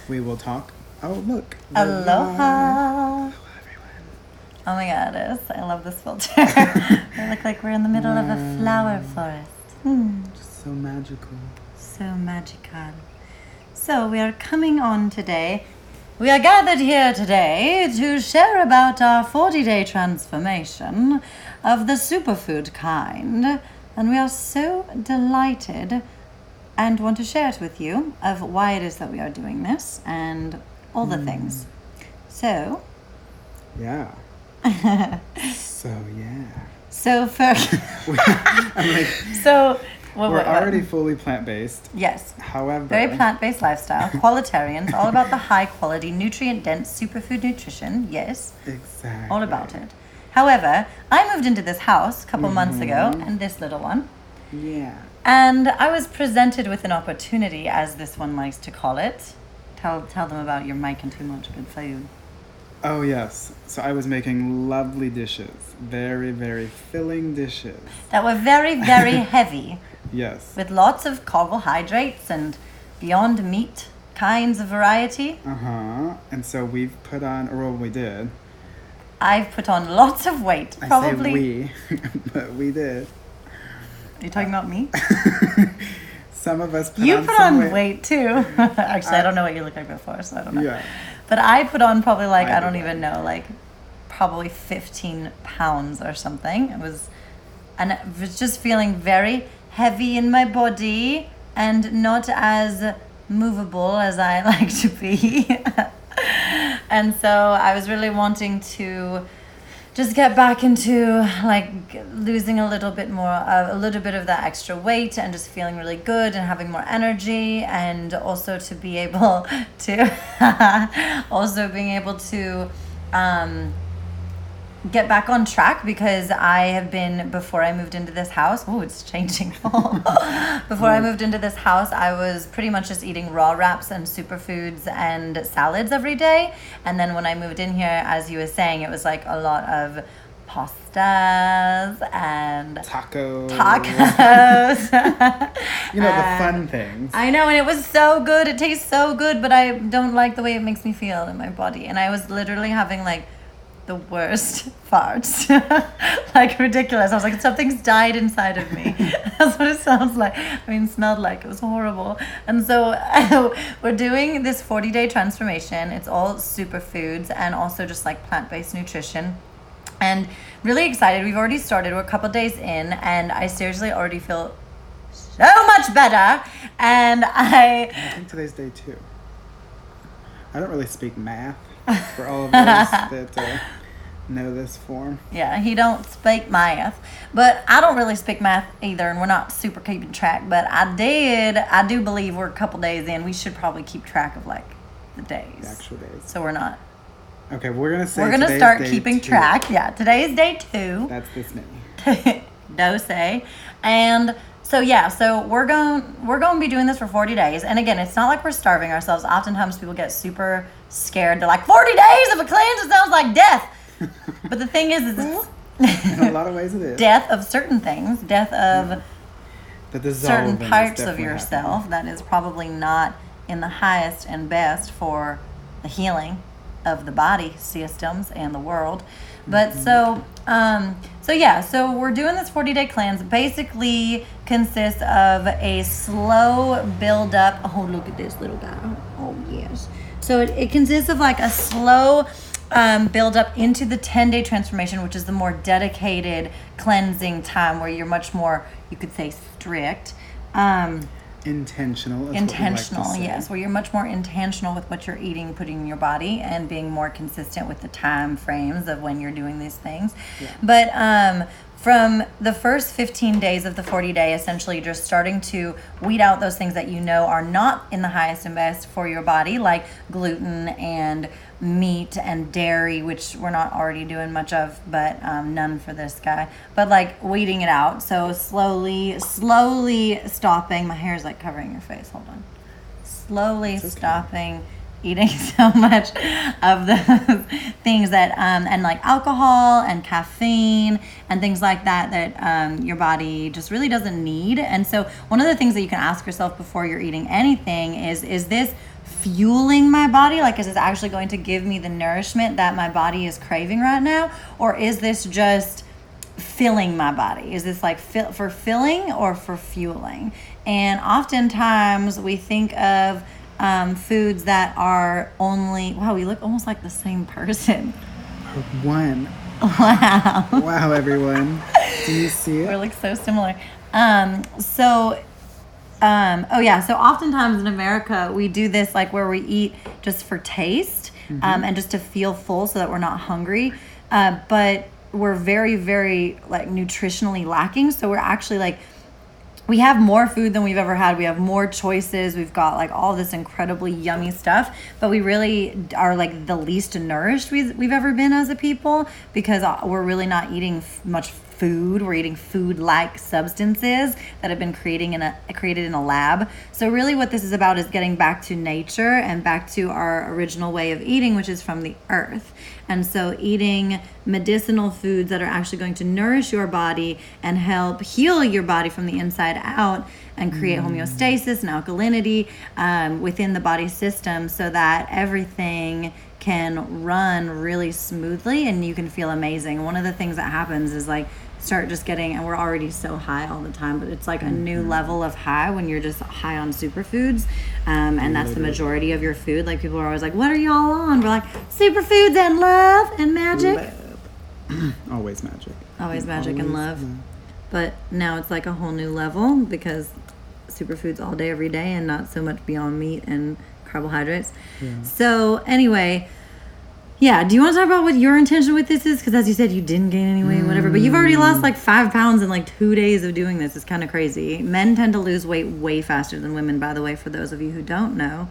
we will talk. Oh, look. Aloha. Hello, everyone. Oh my goddess, I love this filter. We look like we're in the middle of a flower forest. Just so magical. So magical. So we are coming on today. We are gathered here today to share about our 40-day transformation of the superfood kind. And we are so delighted and want to share it with you of why it is that we are doing this and all the things. So, Yeah. So, yeah. so first, I'm like, so we're already fully plant-based. yes. However, Very plant-based lifestyle, qualitarians, all about the high-quality, nutrient-dense superfood nutrition. Yes, exactly. all about it. However, I moved into this house a couple months ago, and this little one, Yeah. and I was presented with an opportunity, as this one likes to call it. Tell them about your making too much good food. Oh, yes. So I was making lovely dishes. Very, very filling dishes. That were very, very heavy, Yes. with lots of carbohydrates and beyond meat kinds of variety. Uh-huh. And so we've put on, or well, we did. I've put on lots of weight. Probably. I say we, but we did. Are you talking about me? Some of us put You on put some on weight. weight too. Actually, I don't know what you look like before, so I don't know. Yeah. But I put on probably like, I I don't did even know, like probably 15 pounds or something. It was just feeling very heavy in my body and not as movable as I like to be. And so I was really wanting to just get back into like losing a little bit of that extra weight and just feeling really good and having more energy, and also to be able to get back on track, because I have been, before I moved into this house, it's changing. Before I moved into this house, I was pretty much just eating raw wraps and superfoods and salads every day. And then when I moved in here, as you were saying, it was like a lot of pastas and Tacos. You know, the fun things. I know, and it was so good. It tastes so good, but I don't like the way it makes me feel in my body. And I was literally having like the worst farts. Like ridiculous. I was like, something's died inside of me. That's what it sounds like. Smelled like. It was horrible. And so we're doing this 40-day transformation. It's all superfoods and also just like plant-based nutrition. And really excited. We've already started. We're a couple days in, and I seriously already feel so much better. And I think today's day 2. I don't really speak math for all of those that know this form. Yeah, he don't speak math, but I don't really speak math either, and we're not super keeping track. But I do believe we're a couple days in. We should probably keep track of like the days, The actual days. so we're not. Okay, we're gonna start day keeping 2. track. Yeah, today is day 2. That's this many. Dose. And so yeah, so we're going to be doing this for 40 days. And again, it's not like we're starving ourselves. Oftentimes people get super scared. They're like, 40 days of a cleanse, it sounds like death. But the thing is it's In a lot of ways it is. death of certain things, death of The dissolving certain is parts of definitely yourself happening. that is probably not in the highest and best for the healing of the body systems and the world. But so we're doing this 40-day cleanse. Basically consists of a slow build up. Oh, look at this little guy. Oh yes. So it consists of like a slow build up into the 10-day transformation, which is the more dedicated cleansing time where you're much more, you could say, strict. Intentional. Is Intentional, what we like to say. yes, where you're much more intentional with what you're eating, putting in your body, and being more consistent with the time frames of when you're doing these things. Yeah. But from the first 15 days of the 40-day, essentially just starting to weed out those things that you know are not in the highest and best for your body, like gluten and meat and dairy, which we're not already doing much of, but none for this guy. But like weeding it out. So slowly stopping. My hair is like covering your face. Hold on. Slowly stopping eating so much of the things that and like alcohol and caffeine and things like that your body just really doesn't need. And so one of the things that you can ask yourself before you're eating anything is this fueling my body? Like, is this actually going to give me the nourishment that my body is craving right now? Or is this just filling my body? Is this like for filling or for fueling? And oftentimes we think of foods that are only, wow, we look almost like the same person. One. Wow. Wow, everyone. Do you see it? We look so similar. So oftentimes in America, we do this like where we eat just for taste and just to feel full so that we're not hungry. But we're very, very like nutritionally lacking. So we're actually like, we have more food than we've ever had. We have more choices. We've got like all this incredibly yummy stuff, but we really are like the least nourished we've ever been as a people, because we're really not eating much food. We're eating food-like substances that have been created in a lab. So really what this is about is getting back to nature and back to our original way of eating, which is from the earth. And so eating medicinal foods that are actually going to nourish your body and help heal your body from the inside out and create homeostasis and alkalinity within the body system, so that everything can run really smoothly and you can feel amazing. One of the things that happens is like start just getting, and we're already so high all the time, but it's like a new level of high when you're just high on superfoods, and that's the majority of your food. Like people are always like, what are y'all on? We're like, superfoods and love and magic. Always magic. Always magic and love. But now it's like a whole new level because superfoods all day, every day, and not so much beyond meat and carbohydrates. So anyway, do you want to talk about what your intention with this is? Because as you said, you didn't gain any weight, whatever, but you've already lost like 5 pounds in like 2 days of doing this. It's kind of crazy. Men tend to lose weight way faster than women, by the way, for those of you who don't know.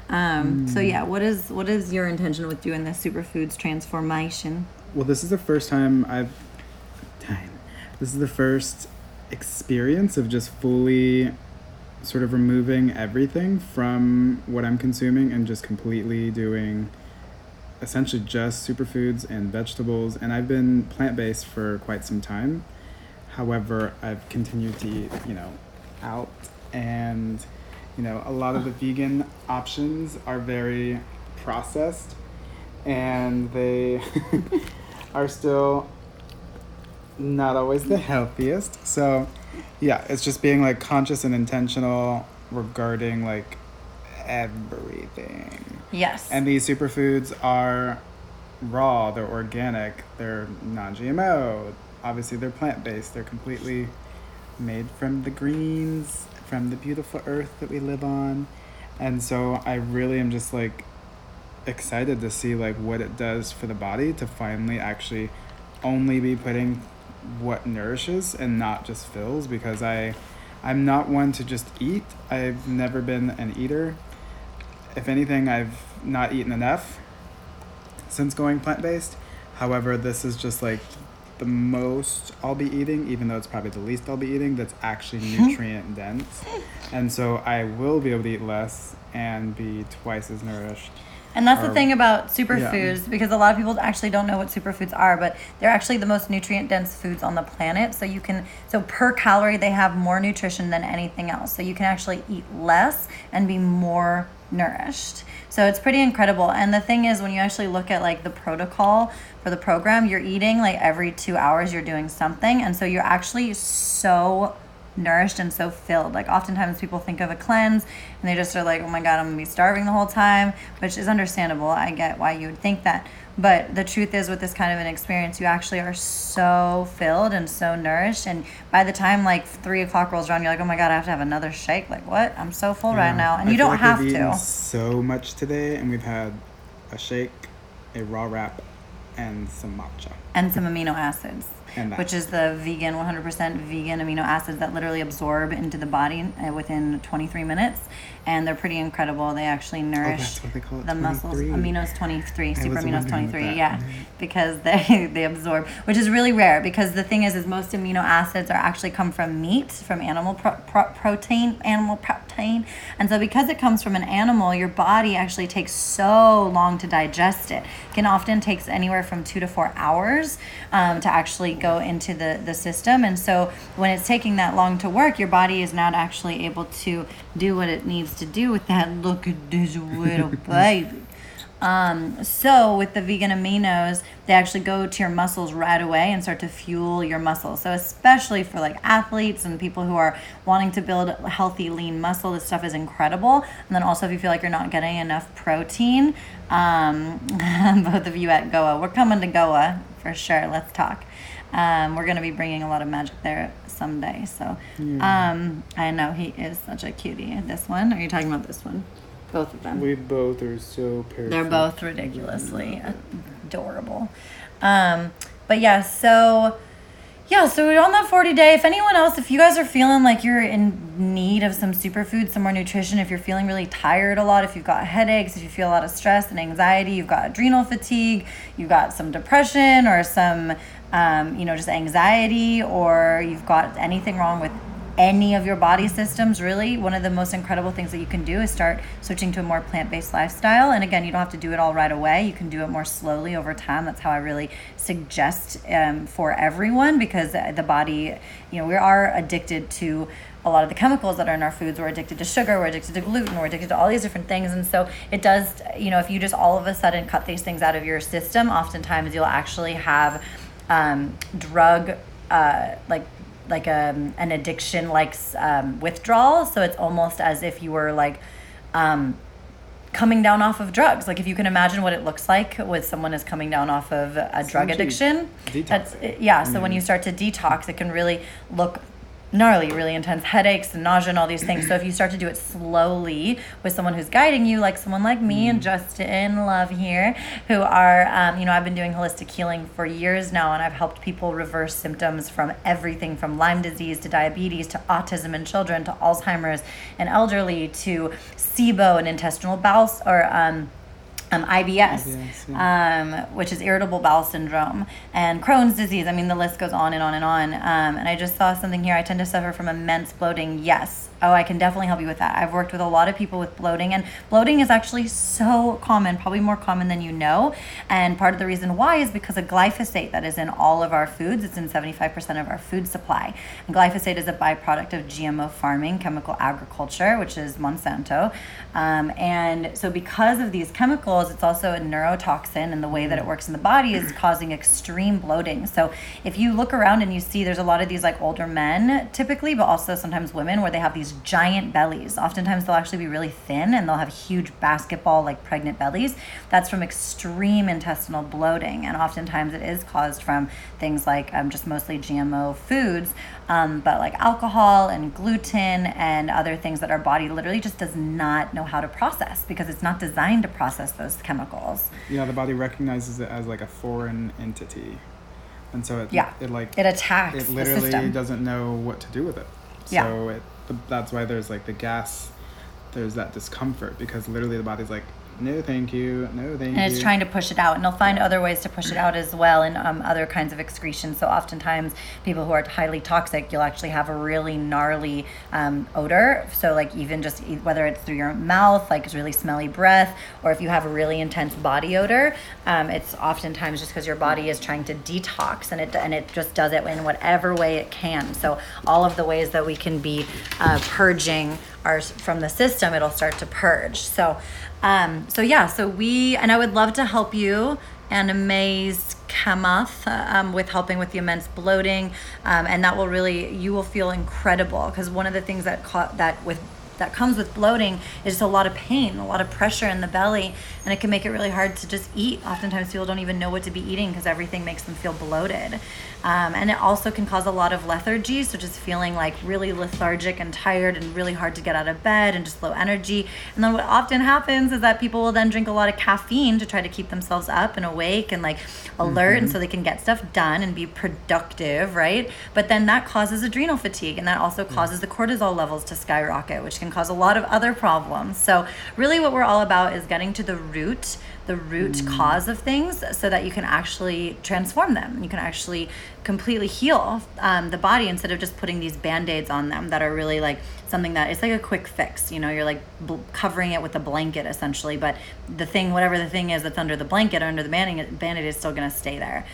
What is your intention with doing this Superfoods transformation? Well, this is the first time this is the first experience of just fully sort of removing everything from what I'm consuming and just completely doing essentially just superfoods and vegetables. And I've been plant-based for quite some time. However, I've continued to eat, out, and, a lot of the vegan options are very processed, and they are still not always the healthiest. So it's just being like conscious and intentional regarding like everything. Yes. And these superfoods are raw, they're organic, they're non-GMO, obviously they're plant-based, they're completely made from the greens, from the beautiful earth that we live on. And so I really am just like excited to see like what it does for the body to finally actually only be putting what nourishes and not just fills, because I'm not one to just eat. I've never been an eater. If anything, I've not eaten enough since going plant-based. However, this is just like the most I'll be eating, even though it's probably the least I'll be eating, that's actually nutrient dense. And so I will be able to eat less and be twice as nourished. And that's the thing about superfoods, because a lot of people actually don't know what superfoods are, but they're actually the most nutrient-dense foods on the planet. So per calorie, they have more nutrition than anything else. So you can actually eat less and be more nourished. So it's pretty incredible. And the thing is, when you actually look at like the protocol for the program, you're eating like every 2 hours, you're doing something. And so you're actually so nourished and so filled. Like oftentimes people think of a cleanse and they just are like, oh my God, I'm gonna be starving the whole time, which is understandable. I get why you would think that. But the truth is, with this kind of an experience, you actually are so filled and so nourished. And by the time like 3 o'clock rolls around, you're like, oh my God, I have to have another shake. Like what? I'm so full right now. And you don't have we've to. Eaten so much today, and we've had a shake, a raw wrap, and some matcha. And some amino acids, which is the vegan, 100% vegan amino acids that literally absorb into the body within 23 minutes. And they're pretty incredible. They actually nourish that's what they call it, the 23. muscles. Aminos 23, super aminos 23, that. because they absorb, which is really rare, because the thing is most amino acids are actually come from meat, from animal protein. And so because it comes from an animal, your body actually takes so long to digest it. It can often take anywhere from 2 to 4 hours to actually go into the system. And so when it's taking that long to work, your body is not actually able to do what it needs to do with that. Look at this little baby. So with the vegan aminos, they actually go to your muscles right away and start to fuel your muscles. So especially for like athletes and people who are wanting to build healthy, lean muscle, this stuff is incredible. And then also if you feel like you're not getting enough protein, both of you at Goa, we're coming to Goa for sure. Let's talk. We're going to be bringing a lot of magic there someday. So, I know he is such a cutie. This one, are you talking about this one? Both of them. We both are so perfect. They're both ridiculously adorable. But yeah, so we're on that 40 day. If anyone else, if you guys are feeling like you're in need of some superfood, some more nutrition, if you're feeling really tired a lot, if you've got headaches, if you feel a lot of stress and anxiety, you've got adrenal fatigue, you've got some depression or some, just anxiety, or you've got anything wrong with any of your body systems, really, one of the most incredible things that you can do is start switching to a more plant-based lifestyle. And again, you don't have to do it all right away. You can do it more slowly over time. That's how I really suggest for everyone, because the body, we are addicted to a lot of the chemicals that are in our foods. We're addicted to sugar, we're addicted to gluten, we're addicted to all these different things. And so it does, if you just all of a sudden cut these things out of your system, oftentimes you'll actually have drug an addiction withdrawal. So it's almost as if you were coming down off of drugs. Like if you can imagine what it looks like when someone is coming down off of a drug addiction. So when you start to detox, it can really look gnarly, really intense headaches and nausea and all these things. So if you start to do it slowly with someone who's guiding you, like someone like me and Justin Love here, who are, I've been doing holistic healing for years now, and I've helped people reverse symptoms from everything from Lyme disease to diabetes to autism in children to Alzheimer's and elderly to SIBO and intestinal bowel IBS, which is irritable bowel syndrome, and Crohn's disease. I mean, the list goes on and on and on. And I just saw something here. I tend to suffer from immense bloating. Yes. Oh, I can definitely help you with that. I've worked with a lot of people with bloating, and bloating is actually so common, probably more common than you know. And part of the reason why is because of glyphosate that is in all of our foods. It's in 75% of our food supply. And glyphosate is a byproduct of GMO farming, chemical agriculture, which is Monsanto. And so because of these chemicals, it's also a neurotoxin, and the way that it works in the body is causing extreme bloating. So if you look around and you see there's a lot of these older men typically, but also sometimes women, where they have these giant bellies. Oftentimes they'll actually be really thin and they'll have huge basketball pregnant bellies. That's from extreme intestinal bloating, and oftentimes it is caused from things like just mostly GMO foods, but like alcohol and gluten and other things that our body literally just does not know how to process, because it's not designed to process those chemicals. Yeah, the body recognizes it as a foreign entity, and so it attacks. It literally the system. Doesn't know what to do with it. So that's why there's the gas, there's that discomfort, because literally the body's like, no thank you, no thank you. And it's trying to push it out, and they'll find other ways to push it out as well, and other kinds of excretion. So oftentimes people who are highly toxic, you'll actually have a really gnarly odor. So even just whether it's through your mouth, it's really smelly breath, or if you have a really intense body odor, it's oftentimes just because your body is trying to detox, and it just does it in whatever way it can. So all of the ways that we can be purging from the system, it'll start to purge. So I would love to help you and amaze Kamath with helping with the immense bloating, and that will really, you will feel incredible, because one of the things that comes with bloating is just a lot of pain, a lot of pressure in the belly, and it can make it really hard to just eat. Oftentimes people don't even know what to be eating because everything makes them feel bloated. And it also can cause a lot of lethargy, so just feeling really lethargic and tired and really hard to get out of bed and just low energy. And then what often happens is that people will then drink a lot of caffeine to try to keep themselves up and awake and alert, and so they can get stuff done and be productive, right? But then that causes adrenal fatigue, and that also causes the cortisol levels to skyrocket, which can cause a lot of other problems. So really what we're all about is getting to the root cause of things, so that you can actually transform them. You can actually completely heal the body, instead of just putting these band-aids on them that are really something that it's a quick fix. You're covering it with a blanket essentially, but the thing, whatever the thing is that's under the blanket or under the band-aid is still going to stay there.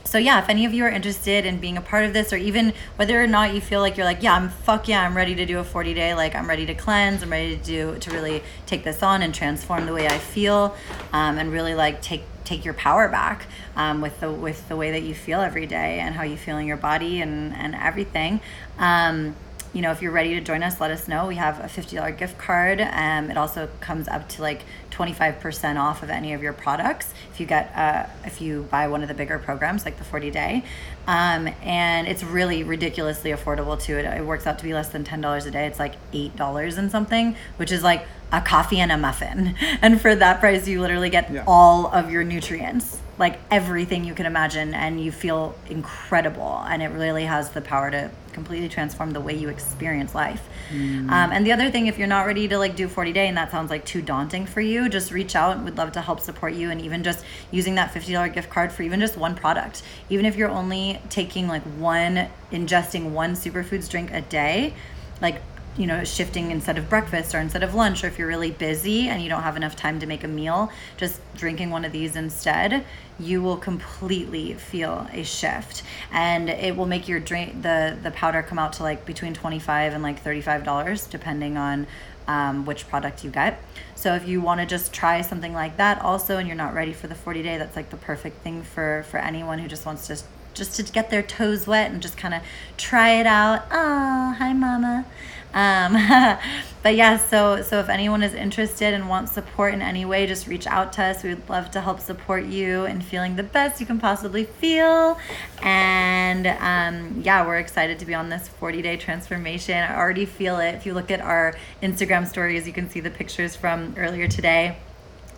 So yeah, if any of you are interested in being a part of this, or even whether or not you feel like you're like, yeah, I'm ready to do a 40-day, like I'm ready to cleanse, I'm ready to really take this on and transform the way I feel, and really like take your power back, with the way that you feel every day and how you feel in your body and everything. You know, if you're ready to join us, let us know. We have a $50 gift card. It also comes up to like 25% off of any of your products if you buy one of the bigger programs like the 40-day. And it's really ridiculously affordable too. It works out to be less than $10 a day. It's like $8 and something, which is like a coffee and a muffin. And for that price, you literally get all of your nutrients, like everything you can imagine, and you feel incredible. And it really has the power to completely transform the way you experience life. And the other thing, if you're not ready to like do 40-day and that sounds like too daunting for you, just reach out. We'd love to help support you. And even just using that $50 gift card for even just one product, even if you're only taking ingesting one superfoods drink a day, like, you know, shifting instead of breakfast or instead of lunch, or if you're really busy and you don't have enough time to make a meal, just drinking one of these instead, you will completely feel a shift. And it will make your drink, the powder, come out to like between $25 and like $35, depending on which product you get. So if you want to just try something like that also, and you're not ready for the 40-day, that's like the perfect thing for anyone who just wants to get their toes wet and just kind of try it out. Oh, hi mama. But yeah, so if anyone is interested and wants support in any way, just reach out to us. We would love to help support you in feeling the best you can possibly feel. And yeah, we're excited to be on this 40-day transformation. I already feel it. If you look at our Instagram stories, you can see the pictures from earlier today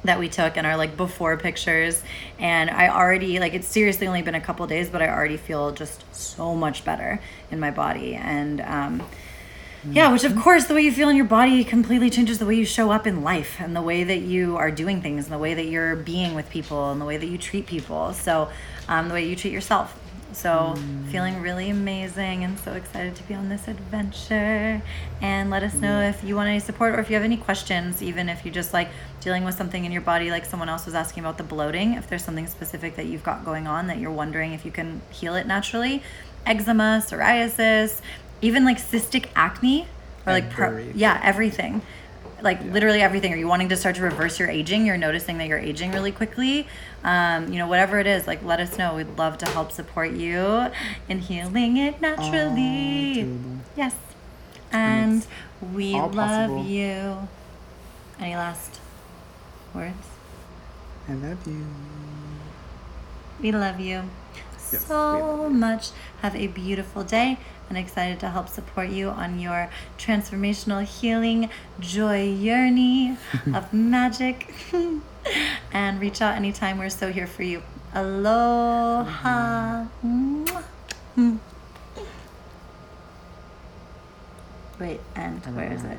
that we took, and our like before pictures. And I already, like, it's seriously only been a couple days, but I already feel just so much better in my body. And yeah, which of course, the way you feel in your body completely changes the way you show up in life, and the way that you are doing things, and the way that you're being with people, and the way that you treat people. So the way you treat yourself. So feeling really amazing, and so excited to be on this adventure. And let us know if you want any support, or if you have any questions, even if you're just like dealing with something in your body, like someone else was asking about the bloating. If there's something specific that you've got going on that you're wondering if you can heal it naturally, eczema, psoriasis, even like cystic acne, or like everything. Like literally everything. Are you wanting to start to reverse your aging? You're noticing that you're aging really quickly. You know, whatever it is, like, let us know. We'd love to help support you in healing it naturally. Yes. And we love you. Any last words? I love you. We love you so much. Have a beautiful day, and excited to help support you on your transformational healing JOYurney of magic. And reach out anytime. We're so here for you. Aloha. Wait, and where is it?